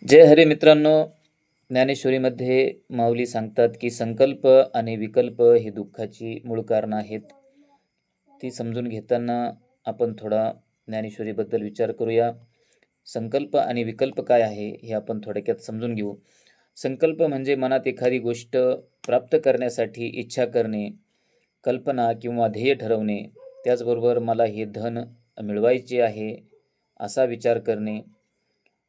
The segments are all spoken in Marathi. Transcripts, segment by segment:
जय हरी मित्रांनो, ज्ञानेश्वरीमध्ये माऊली सांगतात की संकल्प आणि विकल्प ही दुःखाची मूळ कारणं आहेत. ती समजून घेताना आपण थोडा ज्ञानेश्वरीबद्दल विचार करूया. संकल्प आणि विकल्प काय आहे हे आपण थोडक्यात समजून घेऊ. संकल्प म्हणजे मनात एखादी गोष्ट प्राप्त करण्यासाठी इच्छा करणे, कल्पना किंवा ध्येय ठरवणे. त्याचबरोबर मला हे धन मिळवायचे आहे असा विचार करणे.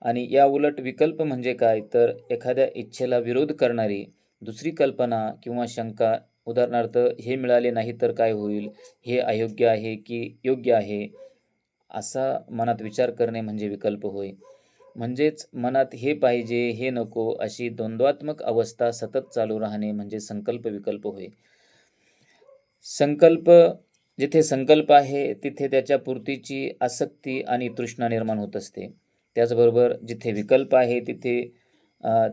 आणि या उलट विकल्प म्हणजे काय, तर एखाद्या इच्छेला विरोध करणारी दुसरी कल्पना किंवा शंका. उदाहरणार्थ, हे मिळाले नाही तर काय होईल, हे अयोग्य आहे की योग्य आहे, असा मनात विचार करणे म्हणजे विकल्प होय. म्हणजेच मनात हे पाहिजे हे नको अशी द्वंद्वात्मक अवस्था सतत चालू राहणे म्हणजे संकल्प विकल्प होय. संकल्प जिथे संकल्प आहे तिथे त्याच्या पूर्तीची आसक्ती आणि तृष्णा निर्माण होत असते. त्याचबरोबर जिथे विकल्प आहे तिथे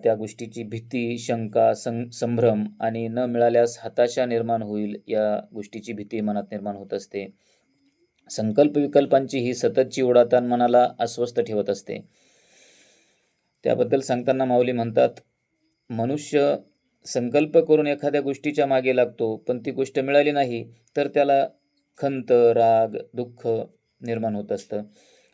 त्या गोष्टीची भीती, शंका, संभ्रम आणि न मिळाल्यास हताशा निर्माण होईल या गोष्टीची भीती मनात निर्माण होत असते. संकल्प विकल्पांची ही सततची ओढाताण मनाला अस्वस्थ ठेवत असते. त्याबद्दल सांगताना माऊली म्हणतात, मनुष्य संकल्प करून एखाद्या गोष्टीच्या मागे लागतो, पण ती गोष्ट मिळाली नाही तर त्याला खंत, राग, दुःख निर्माण होत असतं.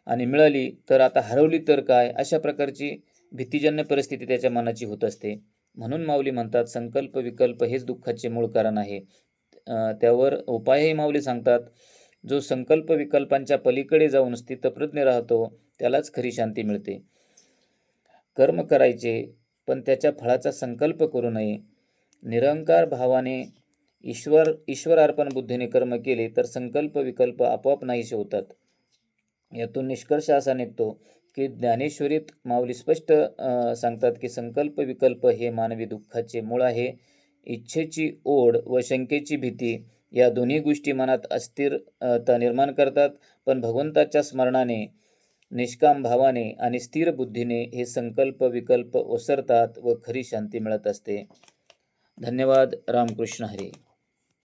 आणि मिळाली तर आता हरवली तर काय, अशा प्रकारची भीतीजन्य परिस्थिती त्याच्या मनाची होत असते. म्हणून माऊली म्हणतात, संकल्प विकल्प हेच दुःखाचे मूळ कारण आहे. त्यावर उपायही माऊली सांगतात. जो संकल्प विकल्पांच्या पलीकडे जाऊन स्थितप्रज्ञ राहतो त्यालाच खरी शांती मिळते. कर्म करायचे, पण त्याच्या फळाचा संकल्प करू नये. निरंकार भावाने ईश्वरार्पण बुद्धीने कर्म केले तर संकल्प विकल्प आपोआप नाहीसे होतात. यातून निष्कर्ष असा निघतो की ज्ञानेश्वरीत माऊली स्पष्ट सांगतात की संकल्प विकल्प हे मानवी दुःखाचे मूळ आहे. इच्छेची ओढ व शंकेची भीती या दोन्ही गोष्टी मनात अस्थिरता निर्माण करतात. पण भगवंताच्या स्मरणाने, निष्काम भावाने आणि स्थिर बुद्धीने हे संकल्प विकल्प ओसरतात व खरी शांती मिळत असते. धन्यवाद. रामकृष्ण हरी.